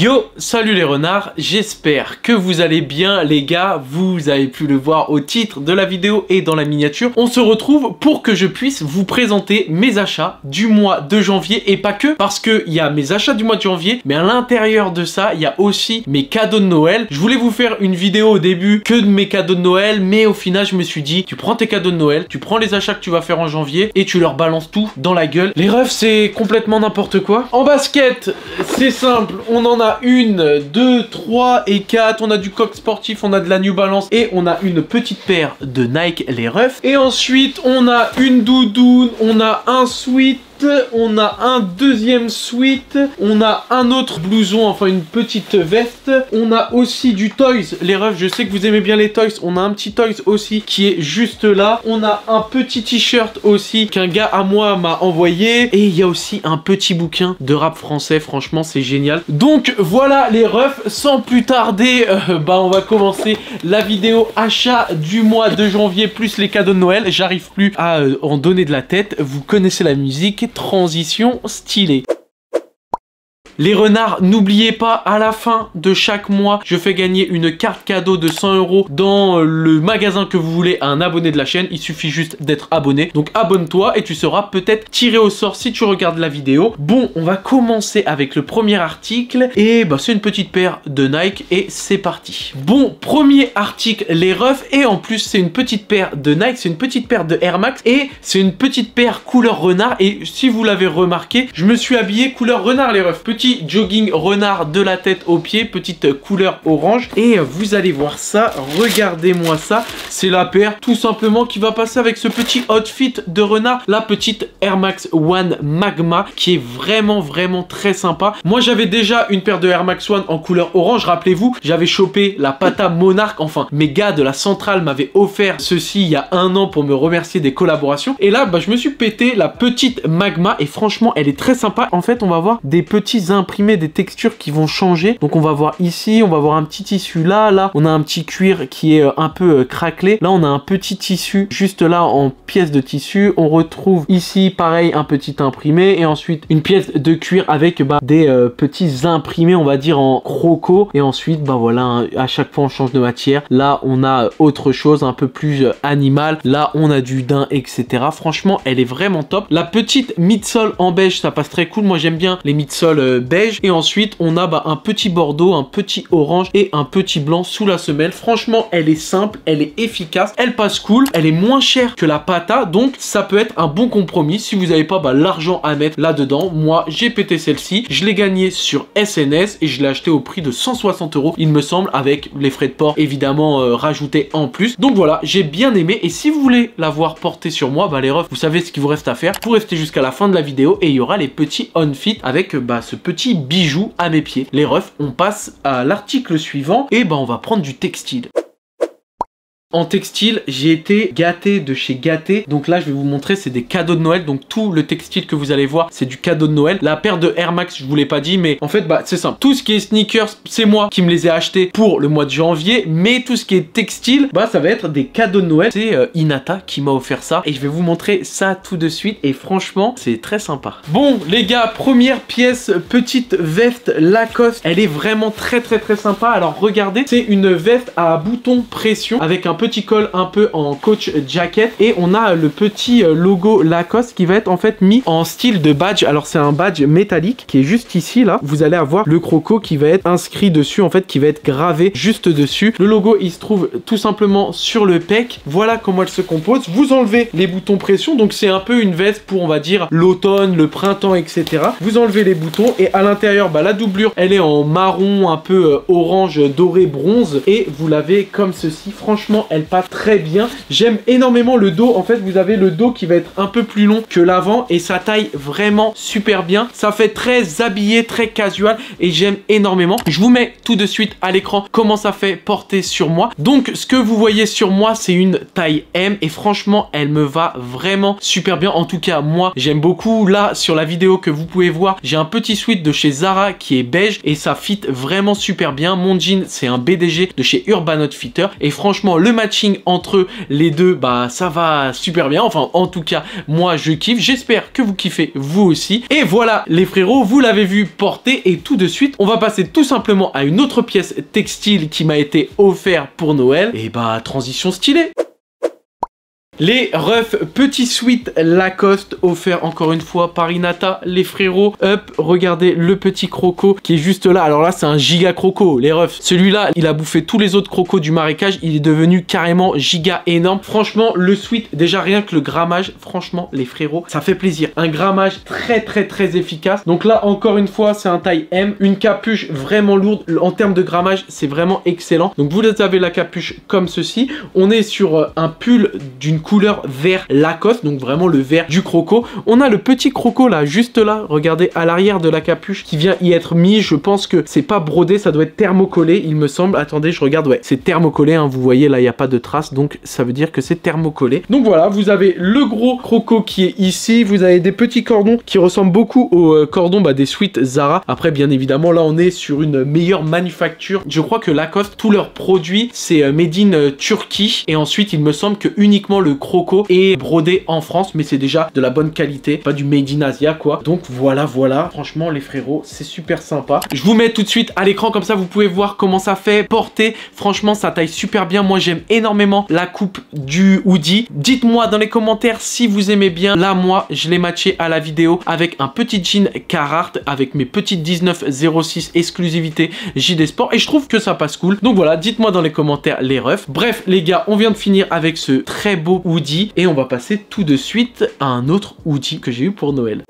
Yo, salut les renards, j'espère que vous allez bien les gars, vous avez pu le voir au titre de la vidéo et dans la miniature. On se retrouve pour que je puisse vous présenter mes achats du mois de janvier et pas que, parce qu'il y a mes achats du mois de janvier, mais à l'intérieur de ça, il y a aussi mes cadeaux de Noël. Je voulais vous faire une vidéo au début que de mes cadeaux de Noël, mais au final je me suis dit, tu prends tes cadeaux de Noël, tu prends les achats que tu vas faire en janvier et tu leur balances tout dans la gueule. Les refs, c'est complètement n'importe quoi. En basket, c'est simple, on en a 1, 2, 3 et 4. On a du coq sportif, on a de la New Balance et on a une petite paire de Nike les refs. Et ensuite, on a une doudoune, on a un sweat, on a un deuxième sweat, on a un autre blouson, enfin une petite veste, on a aussi du toys, les refs, je sais que vous aimez bien les toys, on a un petit toys aussi qui est juste là, on a un petit t-shirt aussi qu'un gars à moi m'a envoyé, et il y a aussi un petit bouquin de rap français, franchement c'est génial. Donc voilà les refs, sans plus tarder, on va commencer la vidéo achat du mois de janvier plus les cadeaux de Noël. J'arrive plus à en donner de la tête, vous connaissez la musique. Transition stylée. Les renards, n'oubliez pas, à la fin de chaque mois, je fais gagner une carte cadeau de 100 € dans le magasin que vous voulez à un abonné de la chaîne. Il suffit juste d'être abonné. Donc abonne-toi et tu seras peut-être tiré au sort si tu regardes la vidéo. Bon, on va commencer avec le premier article. Et c'est une petite paire de Nike et c'est parti. Bon, premier article, les refs. Et en plus, c'est une petite paire de Nike. C'est une petite paire de Air Max. Et c'est une petite paire couleur renard. Et si vous l'avez remarqué, je me suis habillé couleur renard, les refs. Petit jogging renard de la tête aux pieds, petite couleur orange, et vous allez voir ça, regardez-moi ça, c'est la paire tout simplement qui va passer avec ce petit outfit de renard, la petite Air Max One Magma qui est vraiment très sympa. Moi j'avais déjà une paire de Air Max One en couleur orange, rappelez-vous, j'avais chopé la Pata Monarch, enfin mes gars de la centrale m'avaient offert ceci il y a 1 an pour me remercier des collaborations, et là je me suis pété la petite Magma et franchement elle est très sympa. En fait on va voir des petits imprimer des textures qui vont changer. Donc on va voir ici, on va voir un petit tissu là on a un petit cuir qui est un peu craquelé, là on a un petit tissu juste là en pièce de tissu, on retrouve ici pareil un petit imprimé et ensuite une pièce de cuir avec des petits imprimés on va dire en croco, et ensuite voilà, à chaque fois on change de matière. Là on a autre chose un peu plus animal, là on a du daim, etc. Franchement elle est vraiment top. La petite midsole en beige, ça passe très cool, moi j'aime bien les midsoles beige, et ensuite on a un petit bordeaux, un petit orange et un petit blanc sous la semelle. Franchement elle est simple, elle est efficace, elle passe cool, elle est moins chère que la Pata, donc ça peut être un bon compromis si vous n'avez pas l'argent à mettre là dedans. Moi j'ai pété celle-ci, je l'ai gagnée sur SNS et je l'ai acheté au prix de 160 € il me semble, avec les frais de port évidemment rajoutés en plus. Donc voilà, j'ai bien aimé, et si vous voulez la voir portée sur moi, les refs, vous savez ce qu'il vous reste à faire pour rester jusqu'à la fin de la vidéo, et il y aura les petits on-fit avec ce petit bijou à mes pieds. Les refs, on passe à l'article suivant et on va prendre du textile. En textile, j'ai été gâté de chez Gâté. Donc là, je vais vous montrer, c'est des cadeaux de Noël. Donc tout le textile que vous allez voir, c'est du cadeau de Noël. La paire de Air Max, je vous l'ai pas dit, mais en fait, c'est simple. Tout ce qui est sneakers, c'est moi qui me les ai achetés pour le mois de janvier. Mais tout ce qui est textile, ça va être des cadeaux de Noël. C'est Inata qui m'a offert ça. Et je vais vous montrer ça tout de suite. Et franchement, c'est très sympa. Bon, les gars, première pièce, petite veste Lacoste. Elle est vraiment très sympa. Alors regardez, c'est une veste à boutons pression avec un petit col un peu en coach jacket, et on a le petit logo Lacoste qui va être en fait mis en style de badge. Alors c'est un badge métallique qui est juste ici là, vous allez avoir le croco qui va être inscrit dessus, en fait qui va être gravé juste dessus. Le logo il se trouve tout simplement sur le pec. Voilà comment elle se compose. Vous enlevez les boutons pression, donc c'est un peu une veste pour on va dire l'automne, le printemps, etc. Vous enlevez les boutons et à l'intérieur la doublure elle est en marron un peu orange doré bronze, et vous l'avez comme ceci. Franchement elle passe très bien. J'aime énormément le dos. En fait, vous avez le dos qui va être un peu plus long que l'avant et ça taille vraiment super bien. Ça fait très habillé, très casual et j'aime énormément. Je vous mets tout de suite à l'écran comment ça fait porter sur moi. Donc, ce que vous voyez sur moi, c'est une taille M et franchement, elle me va vraiment super bien. En tout cas, moi, j'aime beaucoup. Là, sur la vidéo que vous pouvez voir, j'ai un petit sweat de chez Zara qui est beige et ça fit vraiment super bien. Mon jean, c'est un BDG de chez Urban Outfitter et franchement, le matching entre les deux, bah ça va super bien. Enfin, en tout cas, moi je kiffe. J'espère que vous kiffez vous aussi. Et voilà les frérots, vous l'avez vu porter. Et tout de suite, on va passer tout simplement à une autre pièce textile qui m'a été offerte pour Noël. Et bah, transition stylée. Les refs petit sweat Lacoste offert encore une fois par Hinata, les frérots. Hop, regardez le petit croco qui est juste là. Alors là, c'est un giga croco, les refs. Celui-là, il a bouffé tous les autres crocos du marécage. Il est devenu carrément giga énorme. Franchement, le sweat, déjà rien que le grammage, franchement, les frérots, ça fait plaisir. Un grammage très efficace. Donc là, encore une fois, c'est un taille M. Une capuche vraiment lourde. En termes de grammage, c'est vraiment excellent. Donc vous avez la capuche comme ceci. On est sur un pull d'une couleur vert Lacoste, donc vraiment le vert du croco. On a le petit croco là, juste là, regardez à l'arrière de la capuche qui vient y être mis. Je pense que c'est pas brodé, ça doit être thermocollé, il me semble. Attendez, je regarde, ouais, c'est thermocollé, hein, vous voyez là, il n'y a pas de traces, donc ça veut dire que c'est thermocollé. Donc voilà, vous avez le gros croco qui est ici, vous avez des petits cordons qui ressemblent beaucoup aux cordons des suites Zara. Après, bien évidemment, là, on est sur une meilleure manufacture. Je crois que Lacoste, tous leurs produits, c'est made in Turquie, et ensuite, il me semble que uniquement le croco est brodé en France, mais c'est déjà de la bonne qualité, pas du made in Asia quoi. Donc voilà, franchement les frérots, c'est super sympa. Je vous mets tout de suite à l'écran, comme ça vous pouvez voir comment ça fait porter. Franchement, ça taille super bien. Moi, j'aime énormément la coupe du hoodie. Dites-moi dans les commentaires si vous aimez bien. Là, moi, je l'ai matché à la vidéo avec un petit jean Carhartt, avec mes petites 1906 exclusivité JD Sport, et je trouve que ça passe cool. Donc voilà, dites-moi dans les commentaires les refs. Bref, les gars, on vient de finir avec ce très beau hoodie et on va passer tout de suite à un autre hoodie que j'ai eu pour Noël.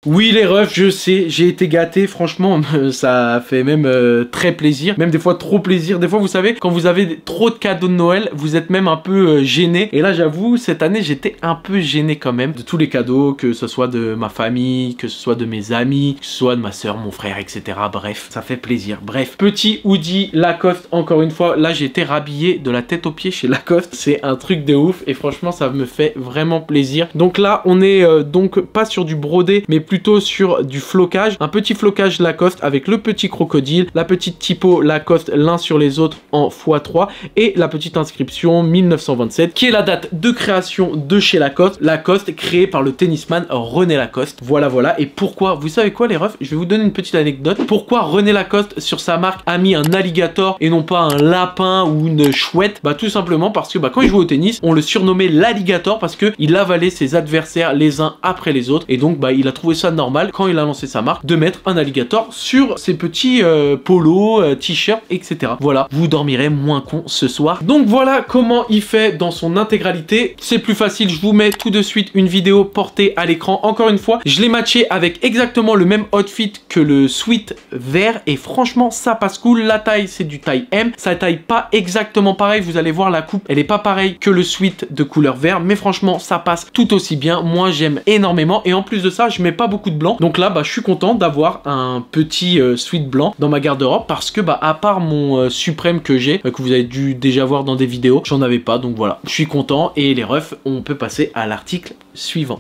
Oui les refs, je sais, j'ai été gâté, franchement ça fait même très plaisir, même des fois trop plaisir. Des fois vous savez, quand vous avez trop de cadeaux de Noël, vous êtes même un peu gêné. Et là j'avoue, cette année j'étais un peu gêné quand même de tous les cadeaux, que ce soit de ma famille, que ce soit de mes amis, que ce soit de ma soeur, mon frère, etc. Bref, ça fait plaisir. Bref, petit hoodie Lacoste, encore une fois, là j'ai été rhabillé de la tête aux pieds chez Lacoste. C'est un truc de ouf et franchement ça me fait vraiment plaisir. Donc là on est donc pas sur du brodé, mais plutôt sur du flocage, un petit flocage Lacoste avec le petit crocodile, la petite typo Lacoste l'un sur les autres en x3 et la petite inscription 1927 qui est la date de création de chez Lacoste. Lacoste créé par le tennisman René Lacoste. Voilà. Et pourquoi, vous savez quoi les refs, je vais vous donner une petite anecdote. Pourquoi René Lacoste sur sa marque a mis un alligator et non pas un lapin ou une chouette? Bah tout simplement parce que quand il jouait au tennis, on le surnommait l'alligator parce que il avalait ses adversaires les uns après les autres, et donc il a trouvé ça normal quand il a lancé sa marque de mettre un alligator sur ses petits polos, t-shirts, etc. Voilà, vous dormirez moins con ce soir. Donc voilà comment il fait dans son intégralité. C'est plus facile, je vous mets tout de suite une vidéo portée à l'écran. Encore une fois, je l'ai matché avec exactement le même outfit que le sweat vert et franchement ça passe cool. La taille c'est du taille M, ça taille pas exactement pareil, vous allez voir la coupe elle est pas pareille que le sweat de couleur vert, mais franchement ça passe tout aussi bien. Moi j'aime énormément et en plus de ça je mets pas beaucoup de blanc. Donc là, je suis content d'avoir un petit sweat blanc dans ma garde-robe parce que à part mon suprême que j'ai, que vous avez dû déjà voir dans des vidéos, j'en avais pas. Donc voilà, je suis content et les refs, on peut passer à l'article suivant.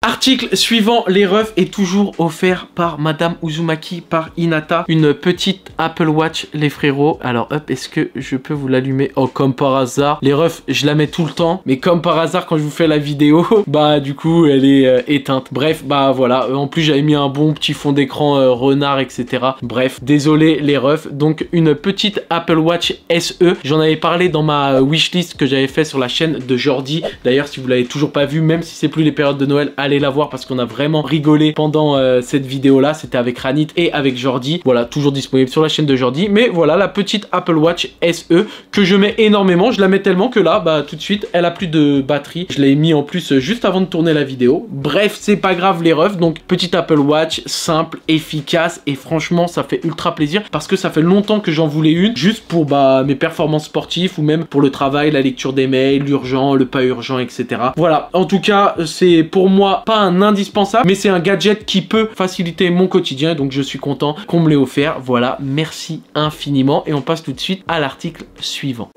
Article suivant, les refs est toujours offert par Madame Uzumaki, par Hinata. Une petite Apple Watch, les frérots. Alors hop, est-ce que je peux vous l'allumer? Oh, comme par hasard. Les refs, je la mets tout le temps. Mais comme par hasard, quand je vous fais la vidéo, du coup, elle est éteinte. Bref, voilà. En plus, j'avais mis un bon petit fond d'écran renard, etc. Bref, désolé les refs. Donc, une petite Apple Watch SE. J'en avais parlé dans ma wishlist que j'avais fait sur la chaîne de Jordi. D'ailleurs, si vous l'avez toujours pas vu, même si c'est plus les périodes de Noël, allez la voir parce qu'on a vraiment rigolé pendant cette vidéo là. C'était avec Ranit et avec Jordi. Voilà, toujours disponible sur la chaîne de Jordi. Mais voilà la petite Apple Watch SE que je mets énormément. Je la mets tellement que là, tout de suite, elle a plus de batterie. Je l'ai mis en plus juste avant de tourner la vidéo. Bref, c'est pas grave les refs. Donc petite Apple Watch simple, efficace et franchement ça fait ultra plaisir parce que ça fait longtemps que j'en voulais une juste pour mes performances sportives ou même pour le travail, la lecture des mails, l'urgent, le pas urgent, etc. Voilà, en tout cas c'est pour moi pas un indispensable, mais c'est un gadget qui peut faciliter mon quotidien, donc je suis content qu'on me l'ait offert. Voilà, merci infiniment et on passe tout de suite à l'article suivant.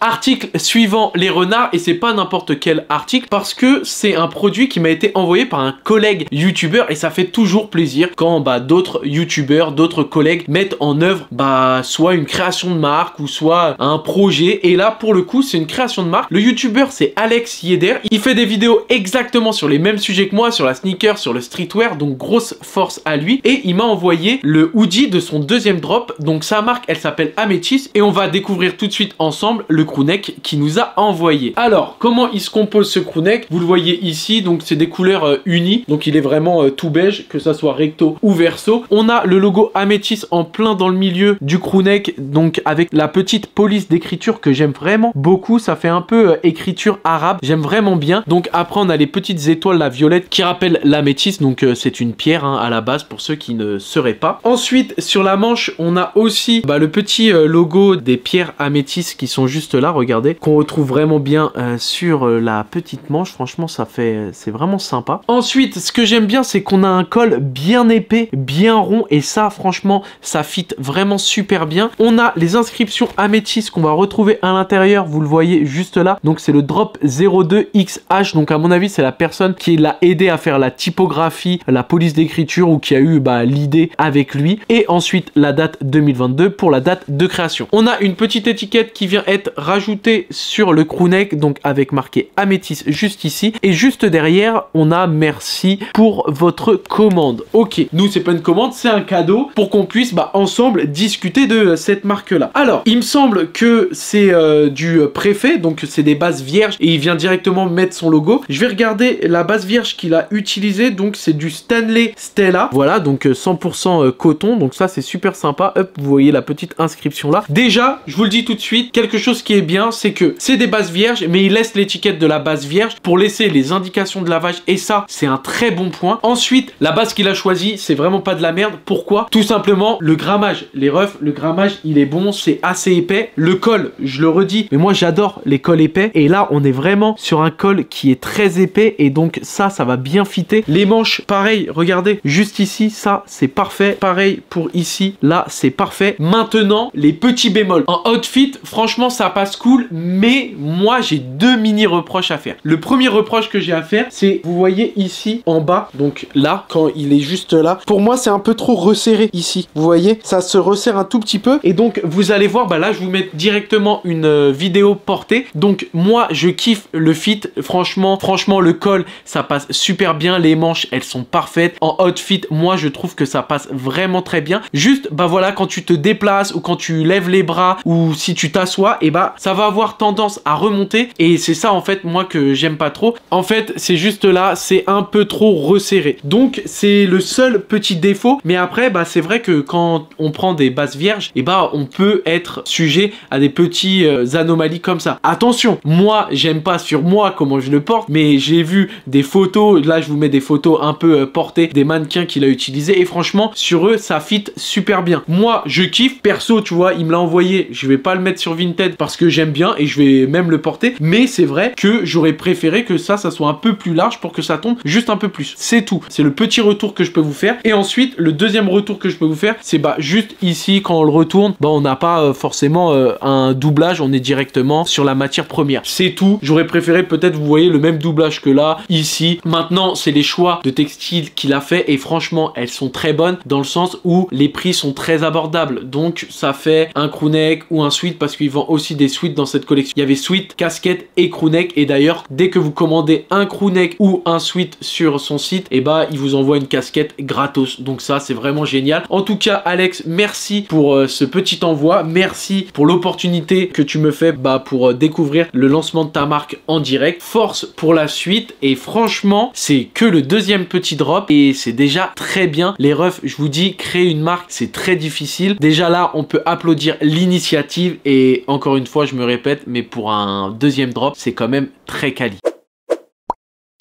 Article suivant, les renards, et c'est pas n'importe quel article parce que c'est un produit qui m'a été envoyé par un collègue youtubeur et ça fait toujours plaisir quand d'autres youtubeurs, d'autres collègues mettent en œuvre soit une création de marque ou soit un projet, et là pour le coup c'est une création de marque. Le youtubeur c'est Alex Yeder, il fait des vidéos exactement sur les mêmes sujets que moi, sur la sneaker, sur le streetwear, donc grosse force à lui, et il m'a envoyé le hoodie de son deuxième drop, donc sa marque elle s'appelle Amethyst et on va découvrir tout de suite ensemble le crewneck qui nous a envoyé. Alors, comment il se compose ce crewneck? Vous le voyez ici, donc c'est des couleurs unies, donc il est vraiment tout beige, que ça soit recto ou verso. On a le logo Amethyst en plein dans le milieu du crewneck, donc avec la petite police d'écriture que j'aime vraiment beaucoup, ça fait un peu écriture arabe, j'aime vraiment bien. Donc après on a les petites étoiles, la violette, qui rappellent l'améthyste, donc c'est une pierre à la base pour ceux qui ne sauraient pas. Ensuite, sur la manche, on a aussi le petit logo des pierres améthystes qui sont juste là, regardez, qu'on retrouve vraiment bien sur la petite manche. Franchement c'est vraiment sympa. Ensuite, ce que j'aime bien, c'est qu'on a un col bien épais, bien rond, et ça franchement ça fit vraiment super bien. On a les inscriptions améthystes qu'on va retrouver à l'intérieur, vous le voyez juste là, donc c'est le drop 02XH, donc à mon avis c'est la personne qui l'a aidé à faire la typographie, la police d'écriture, ou qui a eu l'idée avec lui. Et ensuite la date 2022 pour la date de création. On a une petite étiquette qui vient être rajoutée sur le crewneck, donc avec marqué Amethyst juste ici, et juste derrière on a merci pour votre commande. Ok, nous c'est pas une commande, c'est un cadeau pour qu'on puisse ensemble discuter de cette marque là. Alors il me semble que c'est du préfet, donc c'est des bases vierges et il vient directement mettre son logo. Je vais regarder la base vierge qu'il a utilisée, donc c'est du Stanley Stella, voilà, donc 100% coton, donc ça c'est super sympa. Hop, vous voyez la petite inscription là. Déjà, je vous le dis tout de suite, quelque chose qui est bien, c'est que c'est des bases vierges, mais il laisse l'étiquette de la base vierge pour laisser les indications de lavage, et ça c'est un très bon point. Ensuite, la base qu'il a choisie, c'est vraiment pas de la merde. Pourquoi? Tout simplement le grammage, les refs, le grammage il est bon, c'est assez épais. Le col, je le redis, mais moi j'adore les cols épais, et là on est vraiment sur un col qui est très épais, et donc ça va bien fitter. Les manches, pareil, regardez, juste ici, ça c'est parfait. Pareil pour ici, là c'est parfait. Maintenant, les petits bémols. En outfit, franchement ça passe cool, mais moi j'ai deux mini reproches à faire. Le premier reproche que j'ai à faire, c'est, vous voyez ici en bas, donc là, quand il est juste là, pour moi c'est un peu trop resserré ici. Vous voyez, ça se resserre un tout petit peu, et donc vous allez voir, là je vous mets directement une vidéo portée. Donc moi je kiffe le fit, franchement le col ça passe super bien, les manches elles sont parfaites. En outfit, moi je trouve que ça passe vraiment très bien. Juste voilà, quand tu te déplaces ou quand tu lèves les bras ou si tu t'assois, et ça va avoir tendance à remonter, et c'est ça en fait moi que j'aime pas trop. En fait c'est juste là, c'est un peu trop resserré, donc c'est le seul petit défaut. Mais après c'est vrai que quand on prend des bases vierges, on peut être sujet à des petits anomalies comme ça. Attention, moi j'aime pas sur moi comment je le porte, mais j'ai vu des photos, là je vous mets des photos un peu portées des mannequins qu'il a utilisé, et franchement sur eux ça fit super bien. Moi je kiffe, perso tu vois, il me l'a envoyé, je vais pas le mettre sur Vinted parce que j'aime bien et je vais même le porter, mais c'est vrai que j'aurais préféré que ça soit un peu plus large pour que ça tombe juste un peu plus. C'est tout, c'est le petit retour que je peux vous faire. Et ensuite le deuxième retour que je peux vous faire, c'est juste ici quand on le retourne, on n'a pas forcément un doublage, on est directement sur la matière première. C'est tout, j'aurais préféré peut-être, vous voyez, le même doublage que là, ici. Maintenant c'est les choix de textiles qu'il a fait, et franchement elles sont très bonnes dans le sens où les prix sont très abordables. Donc ça fait un crewneck ou un sweat, parce qu'il vend aussi des sweats dans cette collection. Il y avait sweat, casquette et crewneck, et d'ailleurs dès que vous commandez un crewneck ou un sweat sur son site, il vous envoie une casquette gratos. Donc ça c'est vraiment génial. En tout cas Alex, merci pour ce petit envoi, merci pour l'opportunité que tu me fais pour découvrir le lancement de ta marque en direct. Force pour la suite, et franchement c'est que le deuxième petit drop et c'est déjà très bien. Les refs, je vous dis, créer une marque c'est très difficile. Déjà là on peut applaudir l'initiative, et encore une fois je me répète, mais pour un deuxième drop c'est quand même très quali.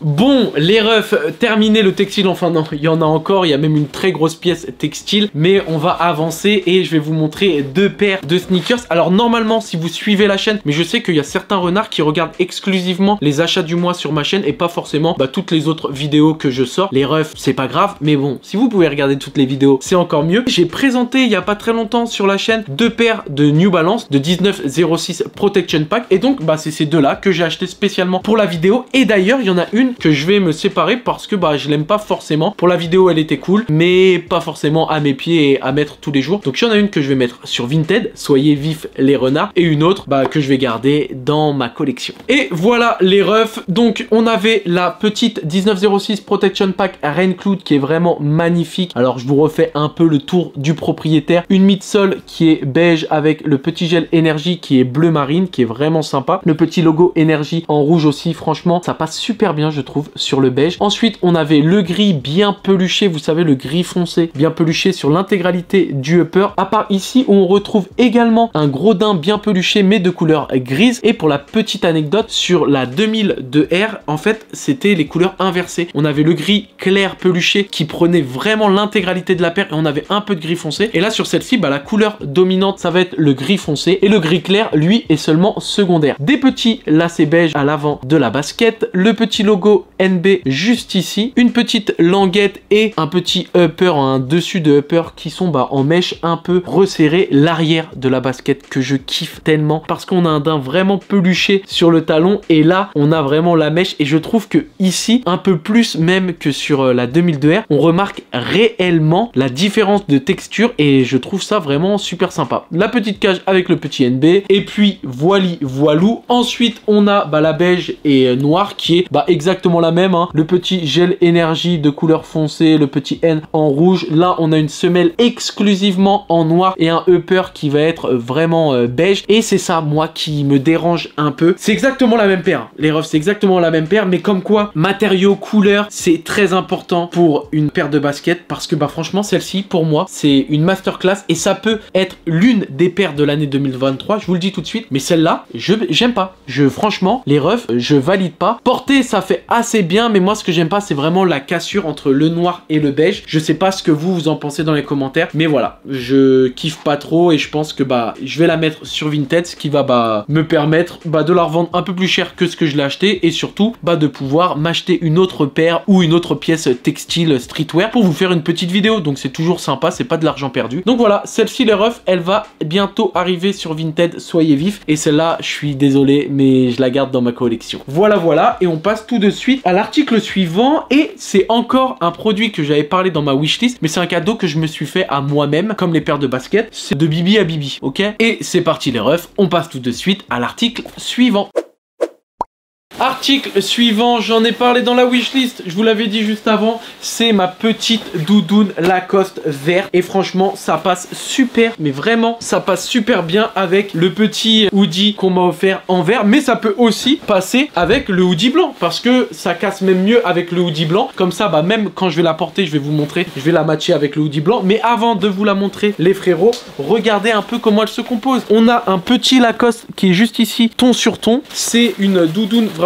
Bon, les refs, terminé le textile, enfin non, il y en a encore, il y a même une très grosse pièce textile, mais on va avancer et je vais vous montrer 2 paires de sneakers. Alors normalement, si vous suivez la chaîne, mais je sais qu'il y a certains renards qui regardent exclusivement les achats du mois sur ma chaîne et pas forcément toutes les autres vidéos que je sors. Les refs, c'est pas grave, mais bon, si vous pouvez regarder toutes les vidéos, c'est encore mieux. J'ai présenté il y a pas très longtemps sur la chaîne 2 paires de New Balance de 1906 Protection Pack et donc c'est ces deux-là que j'ai acheté spécialement pour la vidéo et d'ailleurs, il y en a une que je vais me séparer parce que je l'aime pas forcément. Pour la vidéo elle était cool mais pas forcément à mes pieds et à mettre tous les jours. Donc il y en a une que je vais mettre sur Vinted, soyez vifs les renards, et une autre que je vais garder dans ma collection. Et voilà les refs. Donc on avait la petite 1906 Protection Pack Raincloud qui est vraiment magnifique. Alors je vous refais un peu le tour du propriétaire. Une midsole qui est beige avec le petit gel énergie qui est bleu marine qui est vraiment sympa. Le petit logo énergie en rouge aussi, franchement ça passe super bien je trouve sur le beige. Ensuite on avait le gris bien peluché, vous savez le gris foncé bien peluché sur l'intégralité du upper, à part ici où on retrouve également un gros daim bien peluché mais de couleur grise. Et pour la petite anecdote, sur la 2002R en fait c'était les couleurs inversées, on avait le gris clair peluché qui prenait vraiment l'intégralité de la paire et on avait un peu de gris foncé, et là sur celle-ci la couleur dominante ça va être le gris foncé et le gris clair lui est seulement secondaire. Des petits lacets beige à l'avant de la basket, le petit logo NB juste ici, une petite languette et un petit upper, un dessus de upper qui sont en mèche un peu resserré, l'arrière de la basket que je kiffe tellement parce qu'on a un daim vraiment peluché sur le talon et là on a vraiment la mèche et je trouve que ici un peu plus même que sur la 2002R on remarque réellement la différence de texture et je trouve ça vraiment super sympa. La petite cage avec le petit NB et puis voilou. Ensuite on a la beige et noir qui est exactement la même, hein. Le petit gel énergie de couleur foncée, le petit N en rouge. Là on a une semelle exclusivement en noir et un upper qui va être vraiment beige et c'est ça moi qui me dérange un peu. C'est exactement la même paire, hein. Les refs c'est exactement la même paire, mais comme quoi matériaux, couleurs c'est très important pour une paire de baskets parce que franchement celle-ci pour moi c'est une masterclass et ça peut être l'une des paires de l'année 2023, je vous le dis tout de suite, mais celle-là j'aime pas. Franchement les refs je valide pas. Porter ça fait assez bien, mais moi ce que j'aime pas c'est vraiment la cassure entre le noir et le beige. Je sais pas ce que vous en pensez dans les commentaires, mais voilà, je kiffe pas trop et je pense que je vais la mettre sur Vinted, ce qui va me permettre de la revendre un peu plus cher que ce que je l'ai acheté et surtout de pouvoir m'acheter une autre paire ou une autre pièce textile streetwear pour vous faire une petite vidéo. Donc c'est toujours sympa, c'est pas de l'argent perdu. Donc voilà, celle-ci les refs elle va bientôt arriver sur Vinted, soyez vifs, et celle-là je suis désolé mais je la garde dans ma collection. Voilà, et on passe tout de suite à l'article suivant et c'est encore un produit que j'avais parlé dans ma wishlist, mais c'est un cadeau que je me suis fait à moi-même comme les paires de baskets. C'est de Bibi à Bibi, ok? Et c'est parti les refs, on passe tout de suite à l'article suivant. Article suivant, j'en ai parlé dans la wishlist, je vous l'avais dit juste avant, c'est ma petite doudoune Lacoste vert et franchement ça passe super, mais vraiment ça passe super bien avec le petit hoodie qu'on m'a offert en vert, mais ça peut aussi passer avec le hoodie blanc parce que ça casse même mieux avec le hoodie blanc, comme ça même quand je vais la porter je vais vous montrer, je vais la matcher avec le hoodie blanc, mais avant de vous la montrer les frérots, regardez un peu comment elle se compose. On a un petit Lacoste qui est juste ici, ton sur ton, c'est une doudoune vraiment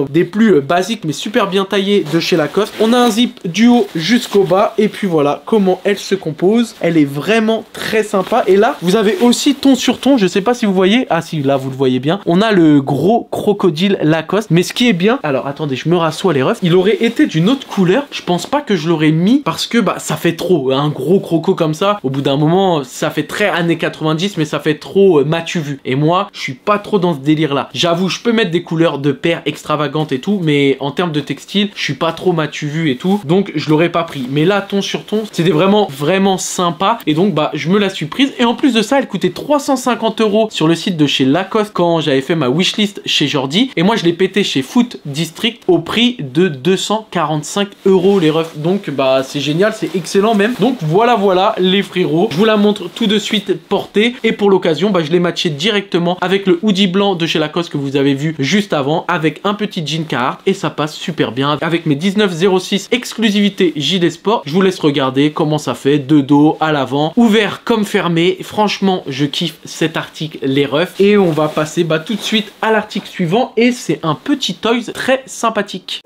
des plus basiques mais super bien taillées de chez Lacoste. On a un zip du haut jusqu'au bas et puis voilà comment elle se compose. Elle est vraiment très sympa et là vous avez aussi ton sur ton, je sais pas si vous voyez, ah si là vous le voyez bien, on a le gros crocodile Lacoste, mais ce qui est bien, alors attendez je me rassois les refs, il aurait été d'une autre couleur, je pense pas que je l'aurais mis parce que ça fait trop, un gros croco comme ça, au bout d'un moment ça fait très années 90 mais ça fait trop m'as-tu vu, et moi je suis pas trop dans ce délire là. J'avoue je peux mettre des couleurs de paires extravagantes et tout, mais en termes de textile je suis pas trop m'as-tu vu et tout, donc je l'aurais pas pris. Mais là ton sur ton c'était vraiment sympa et donc je me la suis prise, et en plus de ça elle coûtait 350 € sur le site de chez Lacoste quand j'avais fait ma wishlist chez Jordi, et moi je l'ai pété chez Foot District au prix de 245 € les refs, donc c'est génial, c'est excellent même. Donc voilà les frérots, je vous la montre tout de suite portée, et pour l'occasion je l'ai matché directement avec le hoodie blanc de chez Lacoste que vous avez vu juste avant, avec un petit jean Carhartt, et ça passe super bien avec mes 1906 exclusivité JD Sport. Je vous laisse regarder comment ça fait de dos à l'avant, ouvert comme fermé. Franchement je kiffe cet article les refs, et on va passer tout de suite à l'article suivant, et c'est un petit toys très sympathique.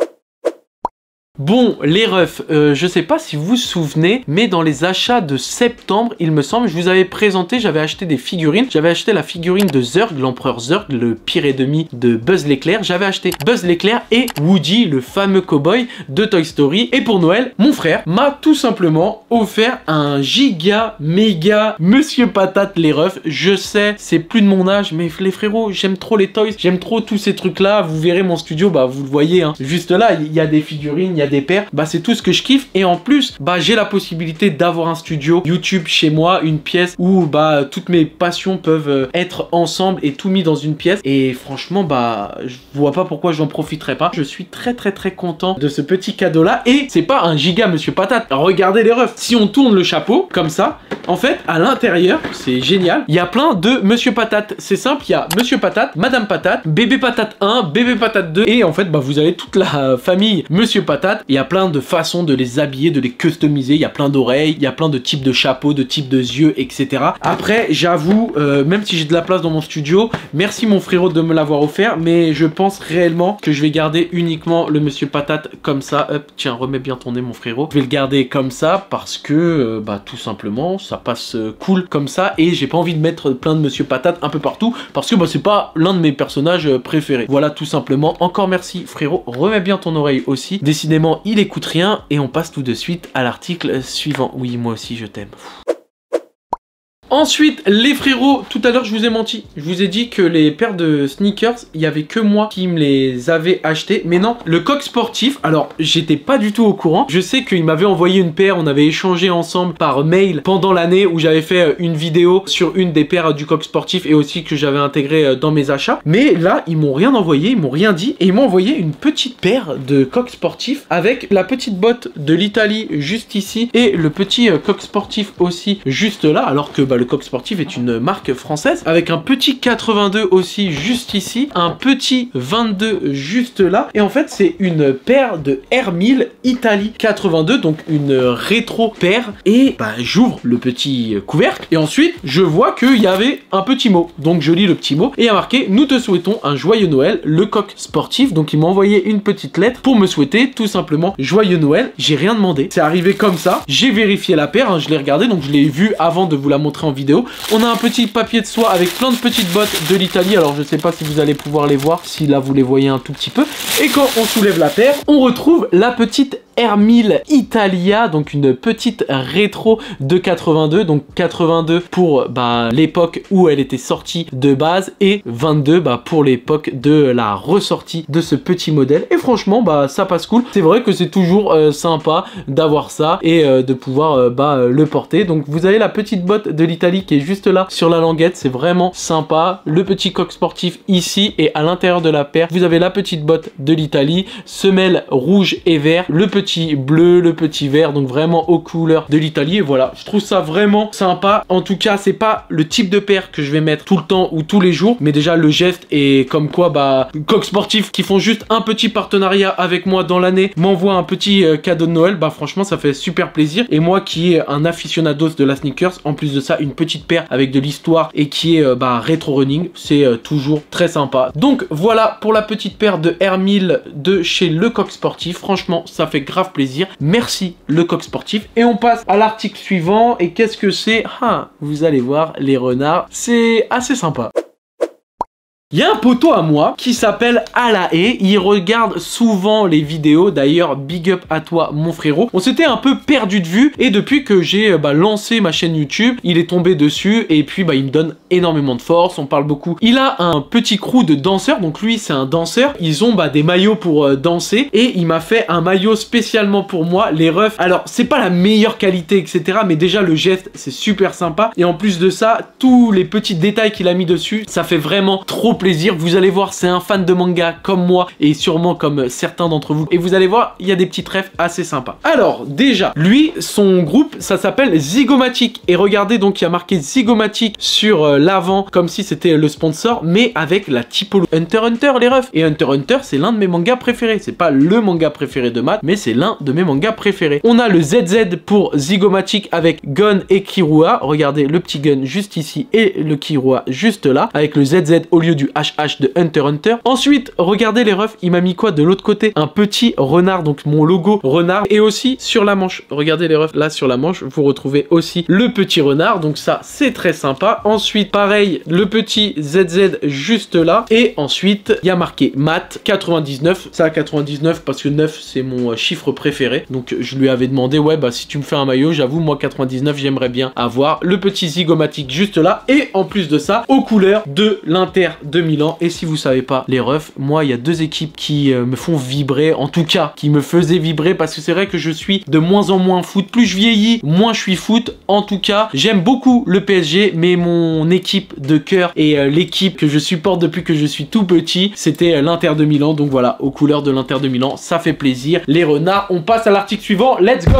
Bon, les refs, je sais pas si vous vous souvenez, mais dans les achats de septembre, il me semble, je vous avais présenté, j'avais acheté des figurines. J'avais acheté la figurine de Zurg, l'empereur Zurg, le pire ennemi de Buzz l'éclair. J'avais acheté Buzz l'éclair et Woody, le fameux cowboy de Toy Story. Et pour Noël, mon frère m'a tout simplement offert un giga, méga Monsieur Patate, les refs. Je sais, c'est plus de mon âge, mais les frérots, j'aime trop les toys, j'aime trop tous ces trucs-là. Vous verrez mon studio, bah vous le voyez, hein. Juste là, il y a des figurines, il y a des paires. Bah c'est tout ce que je kiffe. Et en plus, bah j'ai la possibilité d'avoir un studio YouTube chez moi, une pièce où bah toutes mes passions peuvent être ensemble et tout mis dans une pièce. Et franchement, bah je vois pas pourquoi j'en profiterais pas. Je suis très content de ce petit cadeau là. Et c'est pas un giga Monsieur Patate. Alors, regardez les refs. Si on tourne le chapeau comme ça, en fait à l'intérieur, c'est génial, il y a plein de Monsieur Patate. C'est simple, il y a Monsieur Patate, Madame Patate, Bébé Patate 1, Bébé Patate 2. Et en fait bah vous avez toute la famille Monsieur Patate. Il y a plein de façons de les habiller, de les customiser. Il y a plein d'oreilles, il y a plein de types de chapeaux, de types de yeux, etc. Après j'avoue, même si j'ai de la place dans mon studio, merci mon frérot de me l'avoir offert, mais je pense réellement que je vais garder uniquement le Monsieur Patate comme ça. Hop, tiens, remets bien ton nez mon frérot. Je vais le garder comme ça parce que bah tout simplement ça passe cool comme ça et j'ai pas envie de mettre plein de Monsieur Patate un peu partout parce que bah c'est pas l'un de mes personnages préférés. Voilà tout simplement. Encore merci frérot, remets bien ton oreille aussi. Décidément il écoute rien et on passe tout de suite à l'article suivant. Oui, moi aussi je t'aime. Ensuite, les frérots, tout à l'heure je vous ai menti. Je vous ai dit que les paires de sneakers, il y avait que moi qui me les avais achetées. Mais non, le coq sportif, alors j'étais pas du tout au courant. Je sais qu'il m'avait envoyé une paire, on avait échangé ensemble par mail pendant l'année où j'avais fait une vidéo sur une des paires du coq sportif et aussi que j'avais intégré dans mes achats. Mais là, ils m'ont rien envoyé, ils m'ont rien dit et ils m'ont envoyé une petite paire de coq sportif avec la petite botte de l'Italie juste ici et le petit coq sportif aussi juste là, alors que bah, le coq sportif est une marque française avec un petit 82 aussi juste ici, un petit 22 juste là et en fait c'est une paire de R1000 Italie 82, donc une rétro paire et bah j'ouvre le petit couvercle et ensuite je vois qu'il y avait un petit mot, donc je lis le petit mot et il y a marqué nous te souhaitons un joyeux Noël, le coq sportif. Donc il m'a envoyé une petite lettre pour me souhaiter tout simplement joyeux Noël. J'ai rien demandé, c'est arrivé comme ça, j'ai vérifié la paire, hein, je l'ai regardé, donc je l'ai vu avant de vous la montrer en vidéo. On a un petit papier de soie avec plein de petites bottes de l'Italie. Alors je sais pas si vous allez pouvoir les voir, si là vous les voyez un tout petit peu. Et quand on soulève la paire, on retrouve la petite R1000 Italia, donc une petite rétro de 82, donc 82 pour bah, l'époque où elle était sortie de base et 22 bah, pour l'époque de la ressortie de ce petit modèle. Et franchement bah ça passe cool. C'est vrai que c'est toujours sympa d'avoir ça et de pouvoir le porter. Donc vous avez la petite botte de l'Italie qui est juste là sur la languette, c'est vraiment sympa. Le petit coq sportif ici et à l'intérieur de la paire vous avez la petite botte de l'Italie, semelle rouge et vert, le petit bleu, le petit vert, donc vraiment aux couleurs de l'Italie. Et voilà, je trouve ça vraiment sympa. En tout cas c'est pas le type de paire que je vais mettre tout le temps ou tous les jours, mais déjà le geste est comme quoi bah coq sportif qui font juste un petit partenariat avec moi dans l'année m'envoie un petit cadeau de Noël, bah franchement ça fait super plaisir. Et moi qui est un aficionados de la sneakers, en plus de ça une petite paire avec de l'histoire et qui est rétro running, c'est toujours très sympa. Donc voilà pour la petite paire de R1000 de chez Le Coq Sportif. Franchement ça fait grave plaisir, merci Le Coq Sportif. Et on passe à l'article suivant. Et qu'est-ce que c'est? Vous allez voir, les renards, c'est assez sympa. Il y a un poteau à moi qui s'appelle Alaé, il regarde souvent les vidéos, d'ailleurs big up à toi mon frérot. On s'était un peu perdu de vue et depuis que j'ai lancé ma chaîne YouTube, il est tombé dessus et puis il me donne énormément de force, on parle beaucoup. Il a un petit crew de danseurs, donc lui c'est un danseur, ils ont des maillots pour danser et il m'a fait un maillot spécialement pour moi, les refs. Alors c'est pas la meilleure qualité etc, mais déjà le geste c'est super sympa et en plus de ça, tous les petits détails qu'il a mis dessus, ça fait vraiment trop plaisir. Vous allez voir, c'est un fan de manga comme moi et sûrement comme certains d'entre vous. Et vous allez voir, il y a des petits refs assez sympas. Alors, déjà, lui, son groupe, ça s'appelle Zygomatic. Et regardez, donc, il y a marqué Zygomatic sur l'avant, comme si c'était le sponsor, mais avec la typologie. Hunter Hunter, les refs. Et Hunter Hunter, c'est l'un de mes mangas préférés. C'est pas le manga préféré de Matt, mais c'est l'un de mes mangas préférés. On a le ZZ pour Zygomatic avec Gun et Kirua. Regardez, le petit Gun juste ici et le Kirua juste là, avec le ZZ au lieu du du HH de Hunter x Hunter. Ensuite, regardez les refs, il m'a mis quoi de l'autre côté? Un petit renard, donc mon logo renard. Et aussi sur la manche, regardez les refs, là sur la manche, vous retrouvez aussi le petit renard. Donc ça, c'est très sympa. Ensuite, pareil, le petit ZZ juste là. Et ensuite, il y a marqué Mat 99. Ça, 99 parce que 9, c'est mon chiffre préféré. Donc je lui avais demandé, ouais, bah si tu me fais un maillot, j'avoue, moi 99, j'aimerais bien avoir le petit zygomatique juste là. Et en plus de ça, aux couleurs de l'Inter de Milan. Et si vous savez pas, les refs, moi, il y a deux équipes qui me font vibrer, en tout cas, qui me faisaient vibrer parce que c'est vrai que je suis de moins en moins foot. Plus je vieillis, moins je suis foot. En tout cas, j'aime beaucoup le PSG, mais mon équipe de cœur et l'équipe que je supporte depuis que je suis tout petit, c'était l'Inter de Milan. Donc voilà, aux couleurs de l'Inter de Milan, ça fait plaisir. Les renards, on passe à l'article suivant. Let's go!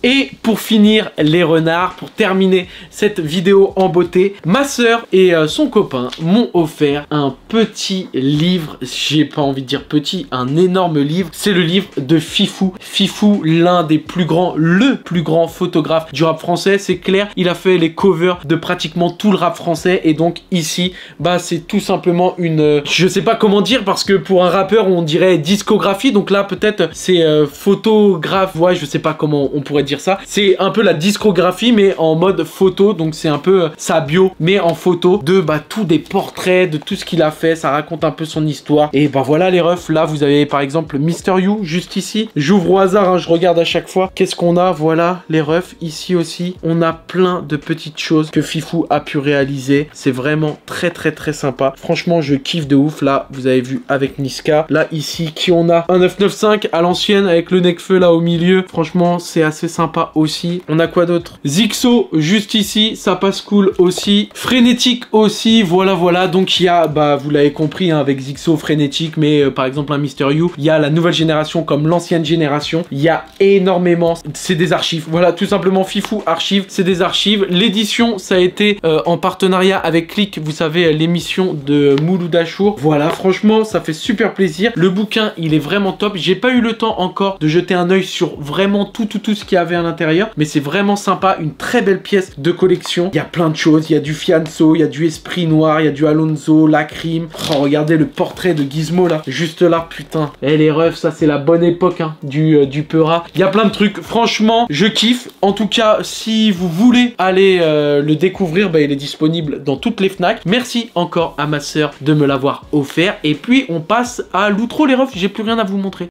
Et pour finir les renards, pour terminer cette vidéo en beauté, ma sœur et son copain m'ont offert un petit livre, j'ai pas envie de dire petit, un énorme livre. C'est le livre de Fifou. Fifou, l'un des plus grands, le plus grand photographe du rap français, c'est clair. Il a fait les covers de pratiquement tout le rap français et donc ici, bah c'est tout simplement une, je sais pas comment dire parce que pour un rappeur on dirait discographie, donc là peut-être c'est photographe, ouais je sais pas comment on pourrait dire ça. C'est un peu la discographie mais en mode photo, donc c'est un peu sa bio mais en photo de bah tous des portraits de tout ce qu'il a fait, ça raconte un peu son histoire. Et bah voilà les refs, là vous avez par exemple Mister You juste ici, j'ouvre au hasard hein, je regarde à chaque fois qu'est-ce qu'on a. Voilà les refs, ici aussi on a plein de petites choses que Fifou a pu réaliser, c'est vraiment très sympa. Franchement je kiffe de ouf. Là vous avez vu avec Niska, là ici qui on a un 995 à l'ancienne avec le Necfeu là au milieu, franchement c'est assez sympa aussi. On a quoi d'autre? Zixo juste ici, ça passe cool aussi. Frénétique aussi, voilà. Donc il y a, bah vous l'avez compris hein, avec Zixo, Frénétique, mais par exemple un Mister You, il y a la nouvelle génération comme l'ancienne génération. Il y a énormément, c'est des archives. Voilà, tout simplement Fifou archives, c'est des archives. L'édition, ça a été en partenariat avec Click, vous savez, l'émission de Mouloud Achour. Voilà, franchement, ça fait super plaisir. Le bouquin, il est vraiment top. J'ai pas eu le temps encore de jeter un œil sur vraiment tout ce qu'il y avait à l'intérieur, mais c'est vraiment sympa, une très belle pièce de collection. Il y a plein de choses, il y a du Fianso, il y a du Esprit Noir, il y a du Alonso, Lacrim. Oh, regardez le portrait de Gizmo là, juste là, putain. Eh les refs, ça c'est la bonne époque hein, du Peura. Il y a plein de trucs, franchement, je kiffe. En tout cas, si vous voulez aller le découvrir, bah, il est disponible dans toutes les Fnac. Merci encore à ma sœur de me l'avoir offert. Et puis on passe à l'outro les refs, j'ai plus rien à vous montrer.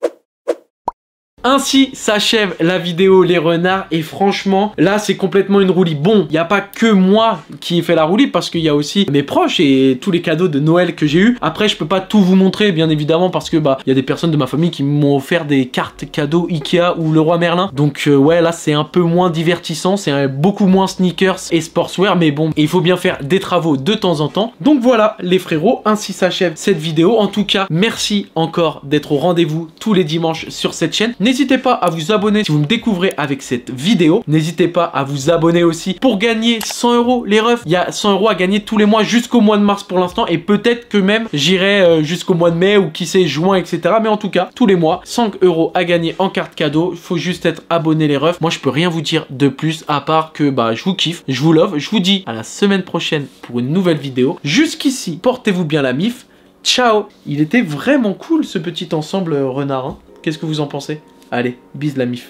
Ainsi s'achève la vidéo les renards et franchement là c'est complètement une roue libre. Bon, il n'y a pas que moi qui ai fait la roue libre parce qu'il y a aussi mes proches et tous les cadeaux de Noël que j'ai eu. Après je peux pas tout vous montrer bien évidemment parce que bah il y a des personnes de ma famille qui m'ont offert des cartes cadeaux Ikea ou Leroy Merlin. Donc ouais là c'est un peu moins divertissant, c'est beaucoup moins sneakers et sportswear, mais bon il faut bien faire des travaux de temps en temps. Donc voilà les frérots, ainsi s'achève cette vidéo. En tout cas merci encore d'être au rendez-vous tous les dimanches sur cette chaîne. N'hésitez pas à vous abonner si vous me découvrez avec cette vidéo. N'hésitez pas à vous abonner aussi pour gagner 100 € les refs. Il y a 100 € à gagner tous les mois jusqu'au mois de mars pour l'instant. Et peut-être que même j'irai jusqu'au mois de mai ou qui sait juin etc. Mais en tout cas tous les mois 5 € à gagner en carte cadeau. Il faut juste être abonné les refs. Moi je peux rien vous dire de plus à part que bah je vous kiffe, je vous love. Je vous dis à la semaine prochaine pour une nouvelle vidéo. Jusqu'ici portez-vous bien la mif. Ciao. Il était vraiment cool ce petit ensemble renard hein. Qu'est-ce que vous en pensez? Allez, bise la mif.